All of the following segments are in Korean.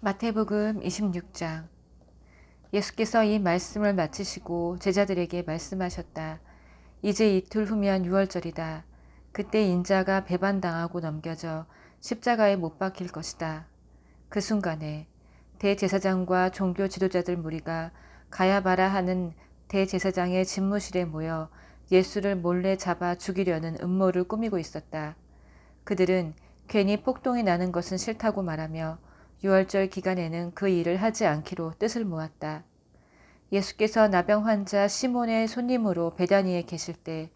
마태복음 26장. 예수께서 이 말씀을 마치시고 제자들에게 말씀하셨다. 이제 이틀 후면 유월절이다. 그때 인자가 배반당하고 넘겨져 십자가에 못 박힐 것이다. 그 순간에 대제사장과 종교 지도자들 무리가 가야바라 하는 대제사장의 집무실에 모여 예수를 몰래 잡아 죽이려는 음모를 꾸미고 있었다. 그들은 괜히 폭동이 나는 것은 싫다고 말하며 유월절 기간에는 그 일을 하지 않기로 뜻을 모았다. 예수께서 나병 환자 시몬의 손님으로 베다니에 계실 때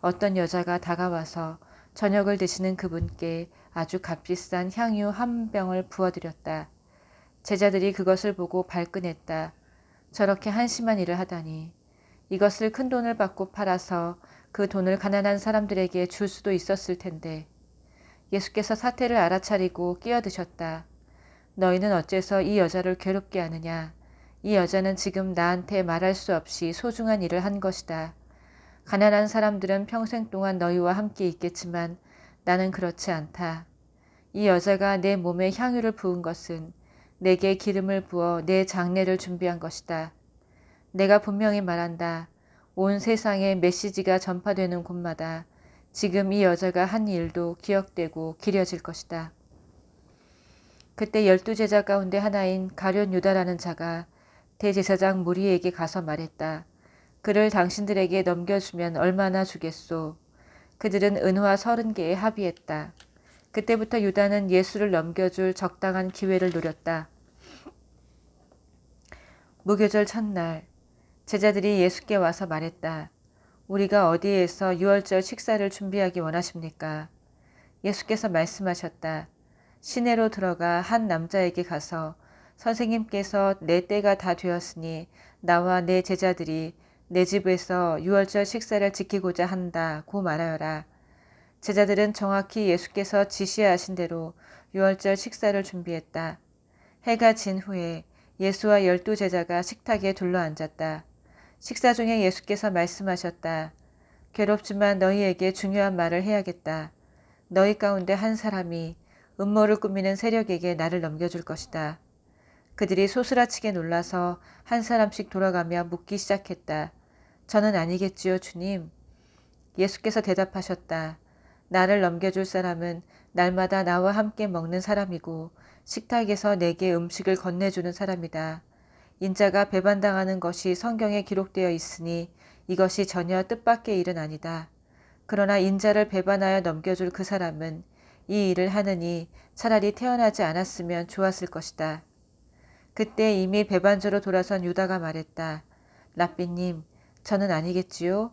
어떤 여자가 다가와서 저녁을 드시는 그분께 아주 값비싼 향유 한 병을 부어드렸다. 제자들이 그것을 보고 발끈했다. 저렇게 한심한 일을 하다니. 이것을 큰 돈을 받고 팔아서 그 돈을 가난한 사람들에게 줄 수도 있었을 텐데. 예수께서 사태를 알아차리고 끼어드셨다. 너희는 어째서 이 여자를 괴롭게 하느냐? 이 여자는 지금 나한테 말할 수 없이 소중한 일을 한 것이다. 가난한 사람들은 평생 동안 너희와 함께 있겠지만 나는 그렇지 않다. 이 여자가 내 몸에 향유를 부은 것은 내게 기름을 부어 내 장례를 준비한 것이다. 내가 분명히 말한다. 온 세상에 메시지가 전파되는 곳마다 지금 이 여자가 한 일도 기억되고 기려질 것이다. 그때 12제자 가운데 하나인 가룟 유다라는 자가 대제사장 무리에게 가서 말했다. 그를 당신들에게 넘겨주면 얼마나 주겠소. 그들은 은화 30개에 합의했다. 그때부터 유다는 예수를 넘겨줄 적당한 기회를 노렸다. 무교절 첫날 제자들이 예수께 와서 말했다. 우리가 어디에서 유월절 식사를 준비하기 원하십니까? 예수께서 말씀하셨다. 시내로 들어가 한 남자에게 가서 선생님께서 내 때가 다 되었으니 나와 내 제자들이 내 집에서 유월절 식사를 지키고자 한다고 말하여라. 제자들은 정확히 예수께서 지시하신 대로 유월절 식사를 준비했다. 해가 진 후에 예수와 12제자가 식탁에 둘러앉았다. 식사 중에 예수께서 말씀하셨다. 괴롭지만 너희에게 중요한 말을 해야겠다. 너희 가운데 한 사람이 음모를 꾸미는 세력에게 나를 넘겨줄 것이다. 그들이 소스라치게 놀라서 한 사람씩 돌아가며 묻기 시작했다. 저는 아니겠지요, 주님. 예수께서 대답하셨다. 나를 넘겨줄 사람은 날마다 나와 함께 먹는 사람이고 식탁에서 내게 음식을 건네주는 사람이다. 인자가 배반당하는 것이 성경에 기록되어 있으니 이것이 전혀 뜻밖의 일은 아니다. 그러나 인자를 배반하여 넘겨줄 그 사람은 이 일을 하느니 차라리 태어나지 않았으면 좋았을 것이다. 그때 이미 배반저로 돌아선 유다가 말했다. 랍비님, 저는 아니겠지요?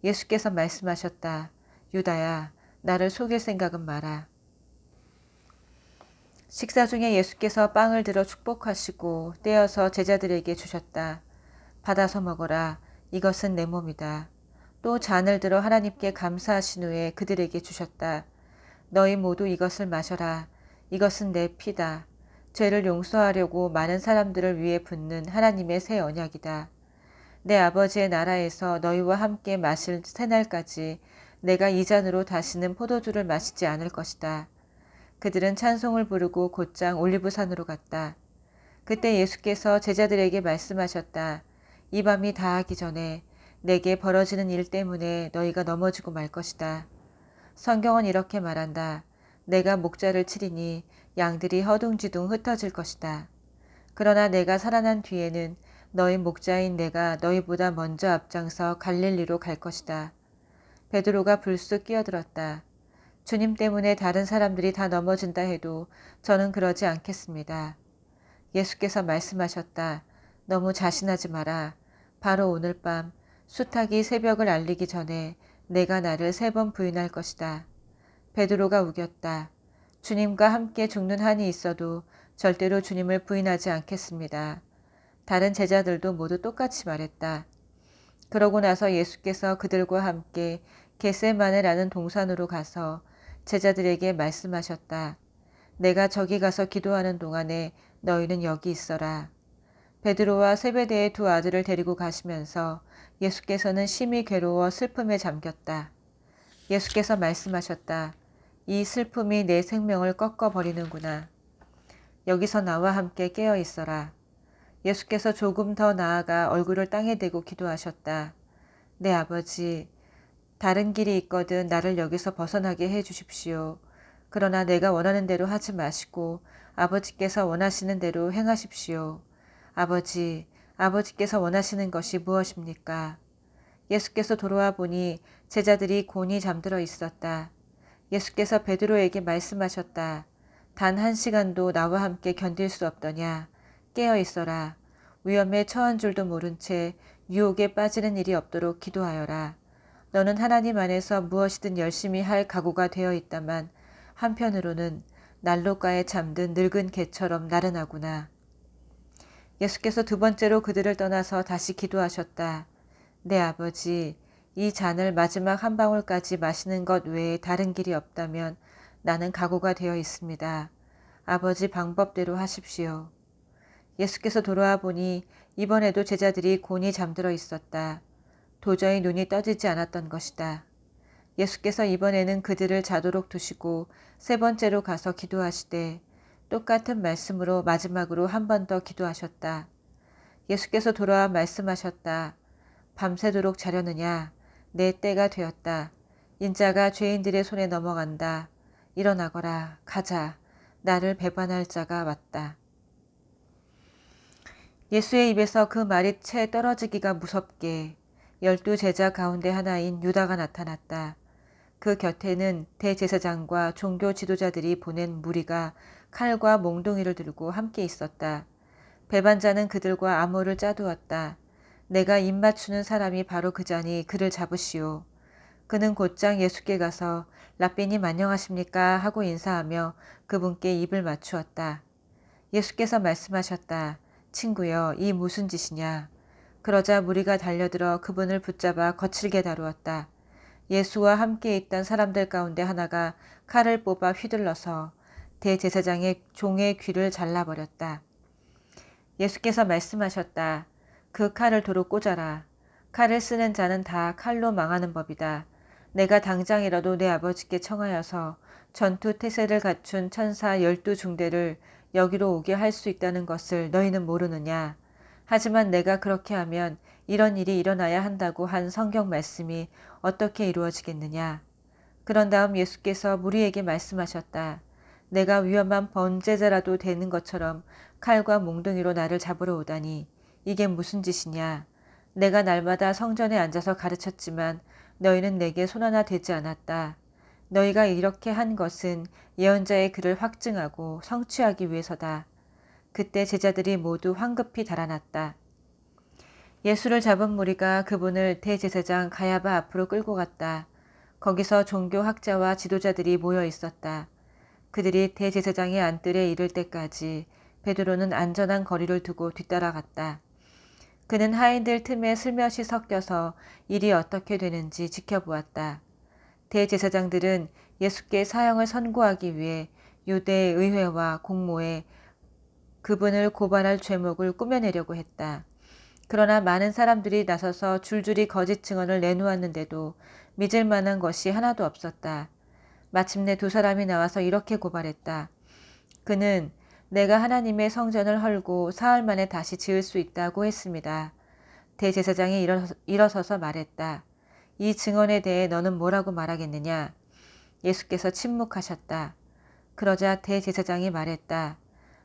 예수께서 말씀하셨다. 유다야, 나를 속일 생각은 마라. 식사 중에 예수께서 빵을 들어 축복하시고 떼어서 제자들에게 주셨다. 받아서 먹어라. 이것은 내 몸이다. 또 잔을 들어 하나님께 감사하신 후에 그들에게 주셨다. 너희 모두 이것을 마셔라. 이것은 내 피다. 죄를 용서하려고 많은 사람들을 위해 붓는 하나님의 새 언약이다. 내 아버지의 나라에서 너희와 함께 마실 새날까지 내가 이 잔으로 다시는 포도주를 마시지 않을 것이다. 그들은 찬송을 부르고 곧장 올리브산으로 갔다. 그때 예수께서 제자들에게 말씀하셨다. 이 밤이 다하기 전에 내게 벌어지는 일 때문에 너희가 넘어지고 말 것이다. 성경은 이렇게 말한다. 내가 목자를 치리니 양들이 허둥지둥 흩어질 것이다. 그러나 내가 살아난 뒤에는 너희 목자인 내가 너희보다 먼저 앞장서 갈릴리로 갈 것이다. 베드로가 불쑥 끼어들었다. 주님 때문에 다른 사람들이 다 넘어진다 해도 저는 그러지 않겠습니다. 예수께서 말씀하셨다. 너무 자신하지 마라. 바로 오늘 밤 수탉이 새벽을 알리기 전에 내가 나를 3번 부인할 것이다. 베드로가 우겼다. 주님과 함께 죽는 한이 있어도 절대로 주님을 부인하지 않겠습니다. 다른 제자들도 모두 똑같이 말했다. 그러고 나서 예수께서 그들과 함께 겟세마네라는 동산으로 가서 제자들에게 말씀하셨다. 내가 저기 가서 기도하는 동안에 너희는 여기 있어라. 베드로와 세베대의 2 아들을 데리고 가시면서 예수께서는 심히 괴로워 슬픔에 잠겼다. 예수께서 말씀하셨다. 이 슬픔이 내 생명을 꺾어버리는구나. 여기서 나와 함께 깨어 있어라. 예수께서 조금 더 나아가 얼굴을 땅에 대고 기도하셨다. 내 아버지, 다른 길이 있거든 나를 여기서 벗어나게 해 주십시오. 그러나 내가 원하는 대로 하지 마시고 아버지께서 원하시는 대로 행하십시오. 아버지, 아버지께서 원하시는 것이 무엇입니까? 예수께서 돌아와 보니 제자들이 곤히 잠들어 있었다. 예수께서 베드로에게 말씀하셨다. 단 1시간도 나와 함께 견딜 수 없더냐. 깨어 있어라. 위험에 처한 줄도 모른 채 유혹에 빠지는 일이 없도록 기도하여라. 너는 하나님 안에서 무엇이든 열심히 할 각오가 되어 있다만 한편으로는 난로가에 잠든 늙은 개처럼 나른하구나. 예수께서 2번째로 그들을 떠나서 다시 기도하셨다. 내 아버지, 이 잔을 마지막 한 방울까지 마시는 것 외에 다른 길이 없다면 나는 각오가 되어 있습니다. 아버지 방법대로 하십시오. 예수께서 돌아와 보니 이번에도 제자들이 곤히 잠들어 있었다. 도저히 눈이 떠지지 않았던 것이다. 예수께서 이번에는 그들을 자도록 두시고 3번째로 가서 기도하시되 똑같은 말씀으로 마지막으로 한 번 더 기도하셨다. 예수께서 돌아와 말씀하셨다. 밤새도록 자려느냐? 내 때가 되었다. 인자가 죄인들의 손에 넘어간다. 일어나거라. 가자. 나를 배반할 자가 왔다. 예수의 입에서 그 말이 채 떨어지기가 무섭게 12 제자 가운데 하나인 유다가 나타났다. 그 곁에는 대제사장과 종교 지도자들이 보낸 무리가 칼과 몽둥이를 들고 함께 있었다. 배반자는 그들과 암호를 짜두었다. 내가 입 맞추는 사람이 바로 그자니 그를 잡으시오. 그는 곧장 예수께 가서 랍비님 안녕하십니까 하고 인사하며 그분께 입을 맞추었다. 예수께서 말씀하셨다. 친구여, 이 무슨 짓이냐. 그러자 무리가 달려들어 그분을 붙잡아 거칠게 다루었다. 예수와 함께 있던 사람들 가운데 하나가 칼을 뽑아 휘둘러서 대제사장의 종의 귀를 잘라버렸다. 예수께서 말씀하셨다. 그 칼을 도로 꽂아라. 칼을 쓰는 자는 다 칼로 망하는 법이다. 내가 당장이라도 내 아버지께 청하여서 전투 태세를 갖춘 천사 12중대를 여기로 오게 할 수 있다는 것을 너희는 모르느냐. 하지만 내가 그렇게 하면 이런 일이 일어나야 한다고 한 성경 말씀이 어떻게 이루어지겠느냐. 그런 다음 예수께서 무리에게 말씀하셨다. 내가 위험한 번제자라도 되는 것처럼 칼과 몽둥이로 나를 잡으러 오다니 이게 무슨 짓이냐. 내가 날마다 성전에 앉아서 가르쳤지만 너희는 내게 손 하나 대지 않았다. 너희가 이렇게 한 것은 예언자의 글을 확증하고 성취하기 위해서다. 그때 제자들이 모두 황급히 달아났다. 예수를 잡은 무리가 그분을 대제사장 가야바 앞으로 끌고 갔다. 거기서 종교학자와 지도자들이 모여 있었다. 그들이 대제사장의 안뜰에 이를 때까지 베드로는 안전한 거리를 두고 뒤따라갔다. 그는 하인들 틈에 슬며시 섞여서 일이 어떻게 되는지 지켜보았다. 대제사장들은 예수께 사형을 선고하기 위해 유대 의회와 공모에 그분을 고발할 죄목을 꾸며내려고 했다. 그러나 많은 사람들이 나서서 줄줄이 거짓 증언을 내놓았는데도 믿을 만한 것이 하나도 없었다. 마침내 2사람이 나와서 이렇게 고발했다. 그는 내가 하나님의 성전을 헐고 사흘 만에 다시 지을 수 있다고 했습니다. 대제사장이 일어서서 말했다. 이 증언에 대해 너는 뭐라고 말하겠느냐? 예수께서 침묵하셨다. 그러자 대제사장이 말했다.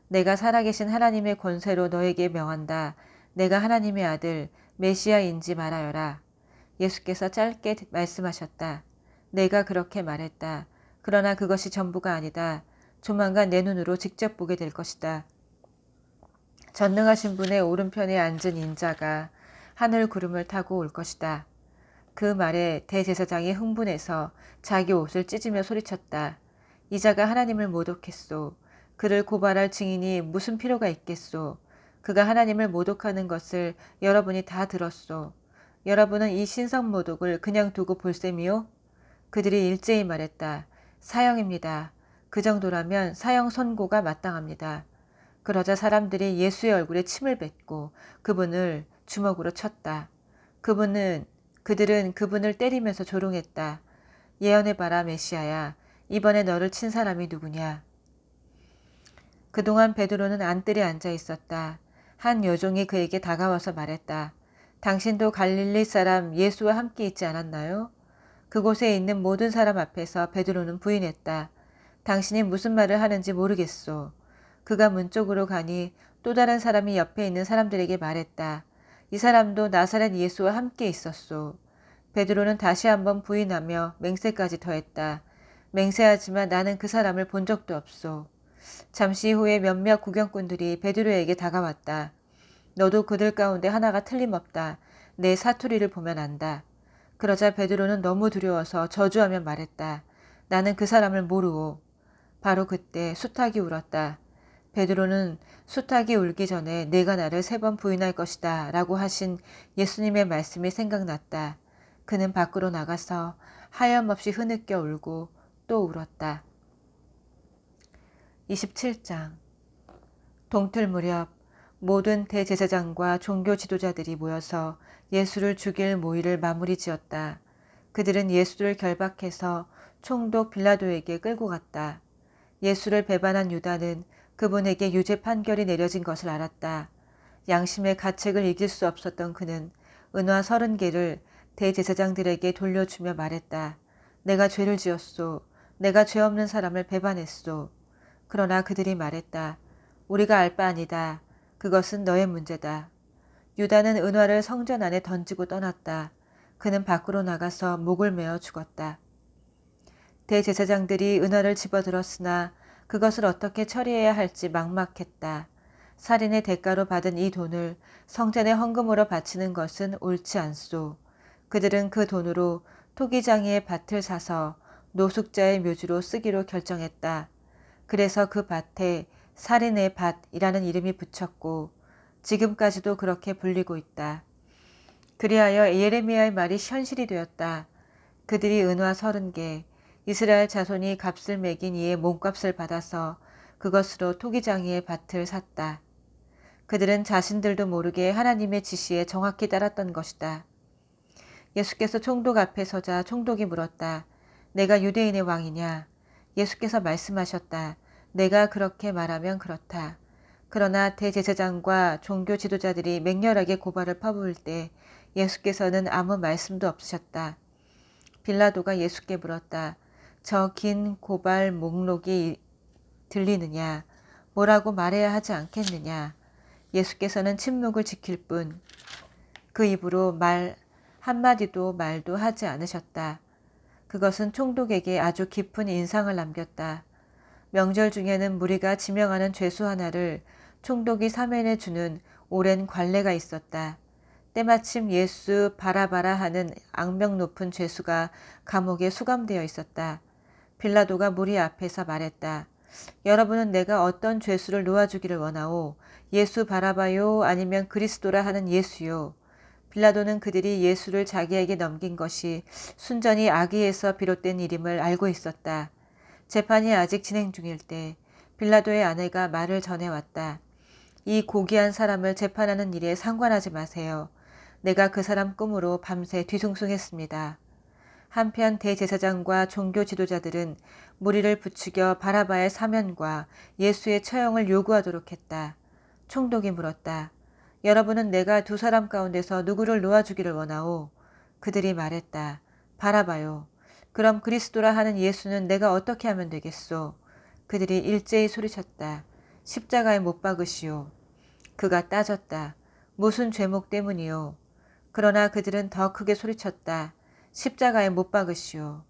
내가 살아계신 하나님의 권세로 너에게 명한다. 내가 하나님의 아들 메시아인지 말하여라. 예수께서 짧게 말씀하셨다. 내가 그렇게 말했다. 그러나 그것이 전부가 아니다. 조만간 내 눈으로 직접 보게 될 것이다. 전능하신 분의 오른편에 앉은 인자가 하늘 구름을 타고 올 것이다. 그 말에 대제사장이 흥분해서 자기 옷을 찢으며 소리쳤다. 이 자가 하나님을 모독했소. 그를 고발할 증인이 무슨 필요가 있겠소. 그가 하나님을 모독하는 것을 여러분이 다 들었소. 여러분은 이 신성 모독을 그냥 두고 볼 셈이요? 그들이 일제히 말했다. 사형입니다. 그 정도라면 사형 선고가 마땅합니다. 그러자 사람들이 예수의 얼굴에 침을 뱉고 그분을 주먹으로 쳤다. 그들은 그분을 때리면서 조롱했다. 예언해봐라 메시아야. 이번에 너를 친 사람이 누구냐. 그동안 베드로는 안뜰에 앉아 있었다. 한 여종이 그에게 다가와서 말했다. 당신도 갈릴리 사람 예수와 함께 있지 않았나요? 그곳에 있는 모든 사람 앞에서 베드로는 부인했다. 당신이 무슨 말을 하는지 모르겠소. 그가 문 쪽으로 가니 또 다른 사람이 옆에 있는 사람들에게 말했다. 이 사람도 나사렛 예수와 함께 있었소. 베드로는 다시 한번 부인하며 맹세까지 더했다. 맹세하지만 나는 그 사람을 본 적도 없소. 잠시 후에 몇몇 구경꾼들이 베드로에게 다가왔다. 너도 그들 가운데 하나가 틀림없다. 내 사투리를 보면 안다. 그러자 베드로는 너무 두려워서 저주하며 말했다. 나는 그 사람을 모르오. 바로 그때 수탉이 울었다. 베드로는 수탉이 울기 전에 내가 나를 3번 부인할 것이다 라고 하신 예수님의 말씀이 생각났다. 그는 밖으로 나가서 하염없이 흐느껴 울고 또 울었다. 27장 동틀 무렵 모든 대제사장과 종교 지도자들이 모여서 예수를 죽일 모의를 마무리 지었다. 그들은 예수를 결박해서 총독 빌라도에게 끌고 갔다. 예수를 배반한 유다는 그분에게 유죄 판결이 내려진 것을 알았다. 양심의 가책을 이길 수 없었던 그는 은화 30개를 대제사장들에게 돌려주며 말했다. 내가 죄를 지었소. 내가 죄 없는 사람을 배반했소. 그러나 그들이 말했다. 우리가 알 바 아니다. 그것은 너의 문제다. 유다는 은화를 성전 안에 던지고 떠났다. 그는 밖으로 나가서 목을 메어 죽었다. 대제사장들이 은화를 집어들었으나 그것을 어떻게 처리해야 할지 막막했다. 살인의 대가로 받은 이 돈을 성전에 헌금으로 바치는 것은 옳지 않소. 그들은 그 돈으로 토기장이의 밭을 사서 노숙자의 묘지로 쓰기로 결정했다. 그래서 그 밭에 살인의 밭이라는 이름이 붙였고 지금까지도 그렇게 불리고 있다. 그리하여 예레미야의 말이 현실이 되었다. 그들이 은화 30개, 이스라엘 자손이 값을 매긴 이의 몸값을 받아서 그것으로 토기장이의 밭을 샀다. 그들은 자신들도 모르게 하나님의 지시에 정확히 따랐던 것이다. 예수께서 총독 앞에 서자 총독이 물었다. 내가 유대인의 왕이냐? 예수께서 말씀하셨다. 내가 그렇게 말하면 그렇다. 그러나 대제사장과 종교 지도자들이 맹렬하게 고발을 퍼부을 때 예수께서는 아무 말씀도 없으셨다. 빌라도가 예수께 물었다. 저 긴 고발 목록이 들리느냐? 뭐라고 말해야 하지 않겠느냐? 예수께서는 침묵을 지킬 뿐 그 입으로 말 한마디도 말도 하지 않으셨다. 그것은 총독에게 아주 깊은 인상을 남겼다. 명절 중에는 무리가 지명하는 죄수 하나를 총독이 사면해 주는 오랜 관례가 있었다. 때마침 예수 바라바라 하는 악명 높은 죄수가 감옥에 수감되어 있었다. 빌라도가 무리 앞에서 말했다. 여러분은 내가 어떤 죄수를 놓아주기를 원하오? 예수 바라바요? 아니면 그리스도라 하는 예수요? 빌라도는 그들이 예수를 자기에게 넘긴 것이 순전히 악의에서 비롯된 일임을 알고 있었다. 재판이 아직 진행 중일 때 빌라도의 아내가 말을 전해왔다. 이 고귀한 사람을 재판하는 일에 상관하지 마세요. 내가 그 사람 꿈으로 밤새 뒤숭숭했습니다. 한편 대제사장과 종교 지도자들은 무리를 부추겨 바라바의 사면과 예수의 처형을 요구하도록 했다. 총독이 물었다. 여러분은 내가 두 사람 가운데서 누구를 놓아주기를 원하오? 그들이 말했다. 바라바요. 그럼 그리스도라 하는 예수는 내가 어떻게 하면 되겠소? 그들이 일제히 소리쳤다. 십자가에 못 박으시오. 그가 따졌다. 무슨 죄목 때문이오? 그러나 그들은 더 크게 소리쳤다. 십자가에 못 박으시오.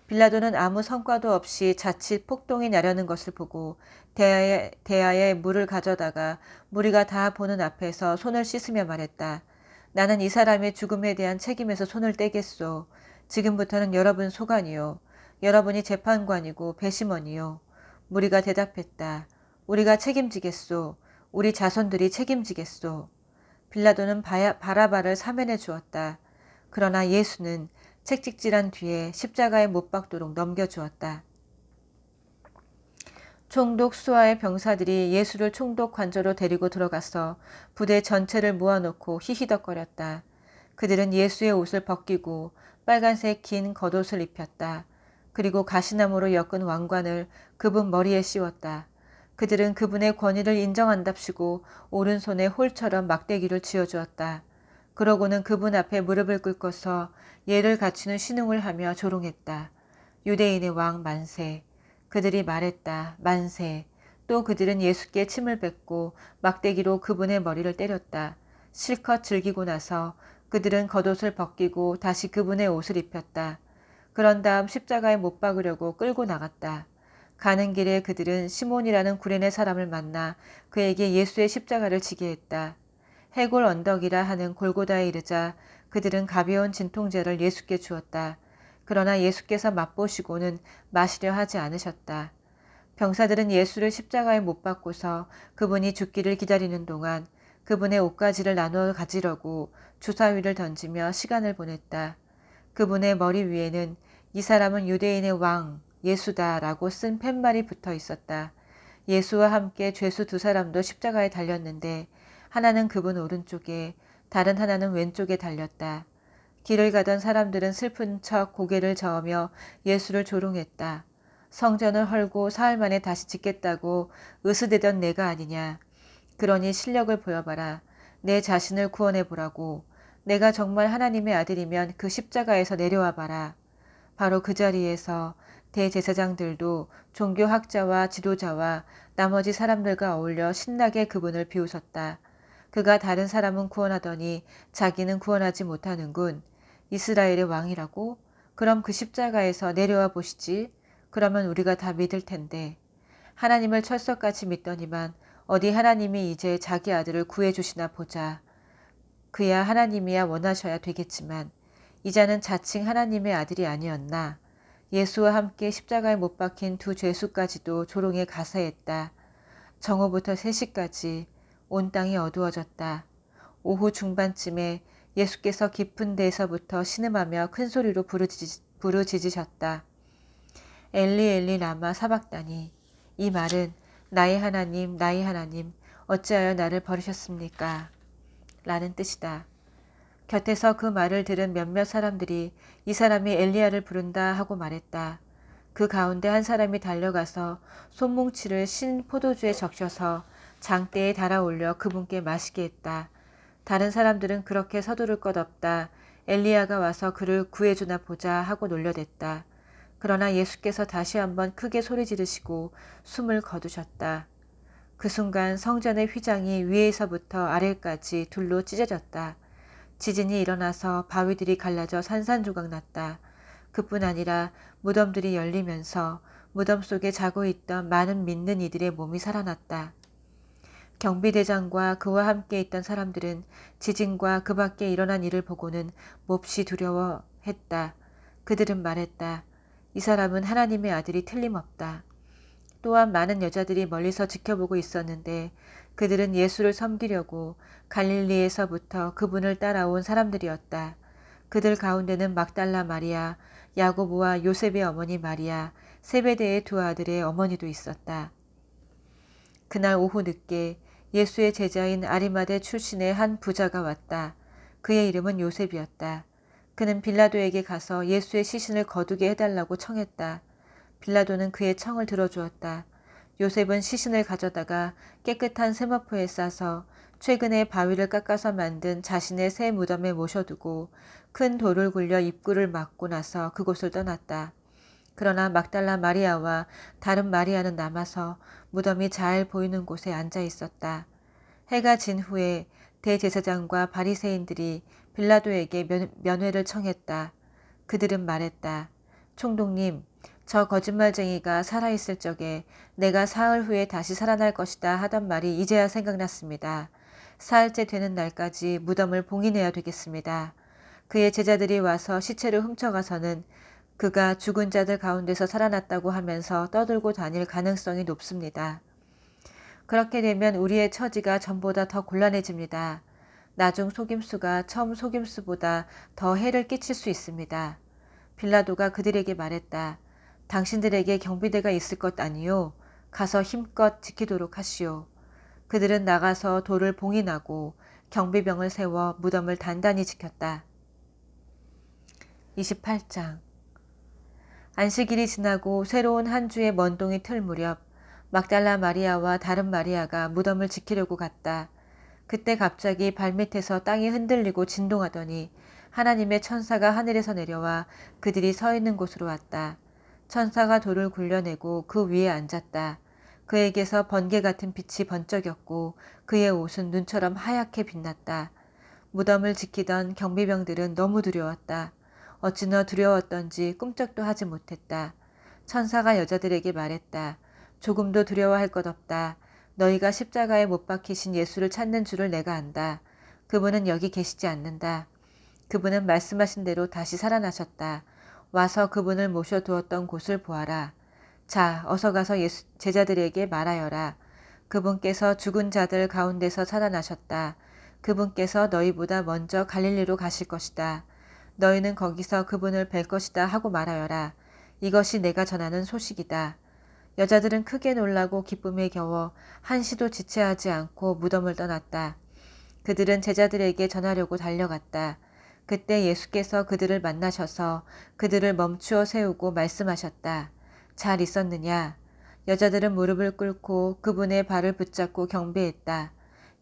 빌라도는 아무 성과도 없이 자칫 폭동이 나려는 것을 보고 대야에 물을 가져다가 무리가 다 보는 앞에서 손을 씻으며 말했다. 나는 이 사람의 죽음에 대한 책임에서 손을 떼겠소. 지금부터는 여러분 소관이요. 여러분이 재판관이고 배심원이요. 무리가 대답했다. 우리가 책임지겠소. 우리 자손들이 책임지겠소. 빌라도는 바라바를 사면해 주었다. 그러나 예수는 책찍질한 뒤에 십자가에 못 박도록 넘겨주었다. 총독 수하의 병사들이 예수를 총독 관저로 데리고 들어가서 부대 전체를 모아놓고 히히덕거렸다. 그들은 예수의 옷을 벗기고 빨간색 긴 겉옷을 입혔다. 그리고 가시나무로 엮은 왕관을 그분 머리에 씌웠다. 그들은 그분의 권위를 인정한답시고 오른손에 홀처럼 막대기를 쥐어주었다. 그러고는 그분 앞에 무릎을 꿇고서 예를 갖추는 신웅을 하며 조롱했다. 유대인의 왕 만세. 그들이 말했다. 만세. 또 그들은 예수께 침을 뱉고 막대기로 그분의 머리를 때렸다. 실컷 즐기고 나서 그들은 겉옷을 벗기고 다시 그분의 옷을 입혔다. 그런 다음 십자가에 못 박으려고 끌고 나갔다. 가는 길에 그들은 시몬이라는 구레네 사람을 만나 그에게 예수의 십자가를 지게 했다. 해골 언덕이라 하는 골고다에 이르자 그들은 가벼운 진통제를 예수께 주었다. 그러나 예수께서 맛보시고는 마시려 하지 않으셨다. 병사들은 예수를 십자가에 못 박고서 그분이 죽기를 기다리는 동안 그분의 옷가지를 나누어 가지려고 주사위를 던지며 시간을 보냈다. 그분의 머리 위에는 이 사람은 유대인의 왕 예수다라고 쓴 팻말이 붙어 있었다. 예수와 함께 죄수 두 사람도 십자가에 달렸는데 하나는 그분 오른쪽에 다른 하나는 왼쪽에 달렸다. 길을 가던 사람들은 슬픈 척 고개를 저으며 예수를 조롱했다. 성전을 헐고 사흘 만에 다시 짓겠다고 으스대던 내가 아니냐. 그러니 실력을 보여봐라. 내 자신을 구원해보라고. 내가 정말 하나님의 아들이면 그 십자가에서 내려와 봐라. 바로 그 자리에서 대제사장들도 종교학자와 지도자와 나머지 사람들과 어울려 신나게 그분을 비웃었다. 그가 다른 사람은 구원하더니 자기는 구원하지 못하는군. 이스라엘의 왕이라고? 그럼 그 십자가에서 내려와 보시지. 그러면 우리가 다 믿을 텐데. 하나님을 철석같이 믿더니만 어디 하나님이 이제 자기 아들을 구해주시나 보자. 그야 하나님이야 원하셔야 되겠지만 이자는 자칭 하나님의 아들이 아니었나. 예수와 함께 십자가에 못 박힌 두 죄수까지도 조롱에 가세했다. 정오부터 3시까지 온 땅이 어두워졌다. 오후 중반쯤에 예수께서 깊은 데에서부터 신음하며 큰 소리로 부르짖으셨다. 엘리 엘리 라마 사박다니. 이 말은 나의 하나님 어찌하여 나를 버리셨습니까? 라는 뜻이다. 곁에서 그 말을 들은 몇몇 사람들이 이 사람이 엘리야를 부른다 하고 말했다. 그 가운데 한 사람이 달려가서 손뭉치를 신 포도주에 적셔서 장대에 달아올려 그분께 마시게 했다. 다른 사람들은 그렇게 서두를 것 없다. 엘리야가 와서 그를 구해주나 보자 하고 놀려댔다. 그러나 예수께서 다시 한번 크게 소리 지르시고 숨을 거두셨다. 그 순간 성전의 휘장이 위에서부터 아래까지 둘로 찢어졌다. 지진이 일어나서 바위들이 갈라져 산산조각 났다. 그뿐 아니라 무덤들이 열리면서 무덤 속에 자고 있던 많은 믿는 이들의 몸이 살아났다. 경비대장과 그와 함께 있던 사람들은 지진과 그 밖에 일어난 일을 보고는 몹시 두려워했다. 그들은 말했다. 이 사람은 하나님의 아들이 틀림없다. 또한 많은 여자들이 멀리서 지켜보고 있었는데 그들은 예수를 섬기려고 갈릴리에서부터 그분을 따라온 사람들이었다. 그들 가운데는 막달라 마리아, 야고보와 요셉의 어머니 마리아, 세베대의 두 아들의 어머니도 있었다. 그날 오후 늦게 예수의 제자인 아리마대 출신의 한 부자가 왔다. 그의 이름은 요셉이었다. 그는 빌라도에게 가서 예수의 시신을 거두게 해달라고 청했다. 빌라도는 그의 청을 들어주었다. 요셉은 시신을 가져다가 깨끗한 세마포에 싸서 최근에 바위를 깎아서 만든 자신의 새 무덤에 모셔두고 큰 돌을 굴려 입구를 막고 나서 그곳을 떠났다. 그러나 막달라 마리아와 다른 마리아는 남아서 무덤이 잘 보이는 곳에 앉아 있었다. 해가 진 후에 대제사장과 바리새인들이 빌라도에게 면회를 청했다. 그들은 말했다. 총독님, 저 거짓말쟁이가 살아있을 적에 내가 사흘 후에 다시 살아날 것이다 하던 말이 이제야 생각났습니다. 사흘째 되는 날까지 무덤을 봉인해야 되겠습니다. 그의 제자들이 와서 시체를 훔쳐가서는 그가 죽은 자들 가운데서 살아났다고 하면서 떠들고 다닐 가능성이 높습니다. 그렇게 되면 우리의 처지가 전보다 더 곤란해집니다. 나중 속임수가 처음 속임수보다 더 해를 끼칠 수 있습니다. 빌라도가 그들에게 말했다. 당신들에게 경비대가 있을 것 아니요. 가서 힘껏 지키도록 하시오. 그들은 나가서 돌을 봉인하고 경비병을 세워 무덤을 단단히 지켰다. 28장 안식일이 지나고 새로운 한 주의 먼동이 틀 무렵 막달라 마리아와 다른 마리아가 무덤을 지키려고 갔다. 그때 갑자기 발밑에서 땅이 흔들리고 진동하더니 하나님의 천사가 하늘에서 내려와 그들이 서 있는 곳으로 왔다. 천사가 돌을 굴려내고 그 위에 앉았다. 그에게서 번개 같은 빛이 번쩍였고 그의 옷은 눈처럼 하얗게 빛났다. 무덤을 지키던 경비병들은 너무 두려웠다. 어찌나 두려웠던지 꿈쩍도 하지 못했다. 천사가 여자들에게 말했다. 조금도 두려워할 것 없다. 너희가 십자가에 못 박히신 예수를 찾는 줄을 내가 안다. 그분은 여기 계시지 않는다. 그분은 말씀하신 대로 다시 살아나셨다. 와서 그분을 모셔두었던 곳을 보아라. 자, 어서 가서 제자들에게 말하여라. 그분께서 죽은 자들 가운데서 살아나셨다. 그분께서 너희보다 먼저 갈릴리로 가실 것이다. 너희는 거기서 그분을 뵐 것이다 하고 말하여라. 이것이 내가 전하는 소식이다. 여자들은 크게 놀라고 기쁨에 겨워 한시도 지체하지 않고 무덤을 떠났다. 그들은 제자들에게 전하려고 달려갔다. 그때 예수께서 그들을 만나셔서 그들을 멈추어 세우고 말씀하셨다. 잘 있었느냐? 여자들은 무릎을 꿇고 그분의 발을 붙잡고 경배했다.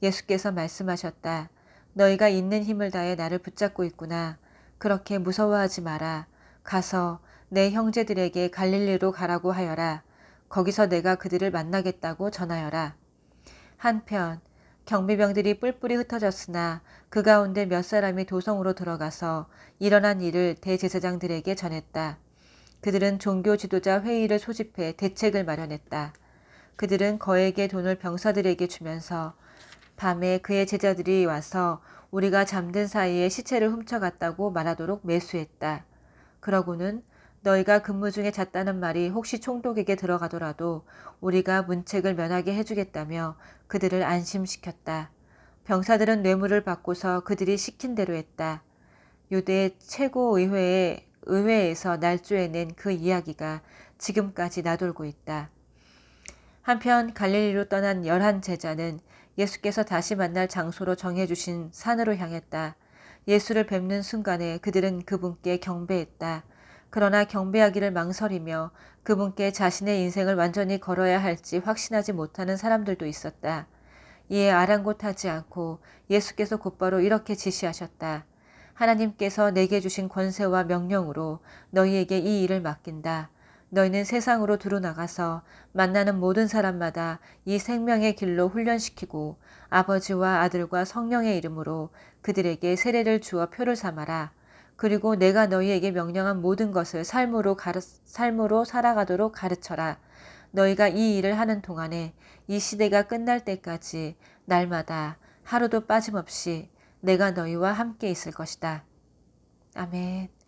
예수께서 말씀하셨다. 너희가 있는 힘을 다해 나를 붙잡고 있구나. 그렇게 무서워하지 마라. 가서 내 형제들에게 갈릴리로 가라고 하여라. 거기서 내가 그들을 만나겠다고 전하여라. 한편 경비병들이 뿔뿔이 흩어졌으나 그 가운데 몇 사람이 도성으로 들어가서 일어난 일을 대제사장들에게 전했다. 그들은 종교 지도자 회의를 소집해 대책을 마련했다. 그들은 거액의 돈을 병사들에게 주면서 밤에 그의 제자들이 와서 우리가 잠든 사이에 시체를 훔쳐갔다고 말하도록 매수했다. 그러고는 너희가 근무 중에 잤다는 말이 혹시 총독에게 들어가더라도 우리가 문책을 면하게 해주겠다며 그들을 안심시켰다. 병사들은 뇌물을 받고서 그들이 시킨 대로 했다. 유대 의회에서 날조해낸 그 이야기가 지금까지 나돌고 있다. 한편 갈릴리로 떠난 11제자는 예수께서 다시 만날 장소로 정해주신 산으로 향했다. 예수를 뵙는 순간에 그들은 그분께 경배했다. 그러나 경배하기를 망설이며 그분께 자신의 인생을 완전히 걸어야 할지 확신하지 못하는 사람들도 있었다. 이에 아랑곳하지 않고 예수께서 곧바로 이렇게 지시하셨다. 하나님께서 내게 주신 권세와 명령으로 너희에게 이 일을 맡긴다. 너희는 세상으로 두루나가서 만나는 모든 사람마다 이 생명의 길로 훈련시키고 아버지와 아들과 성령의 이름으로 그들에게 세례를 주어 표를 삼아라. 그리고 내가 너희에게 명령한 모든 것을 삶으로 살아가도록 가르쳐라. 너희가 이 일을 하는 동안에 이 시대가 끝날 때까지 날마다 하루도 빠짐없이 내가 너희와 함께 있을 것이다. 아멘.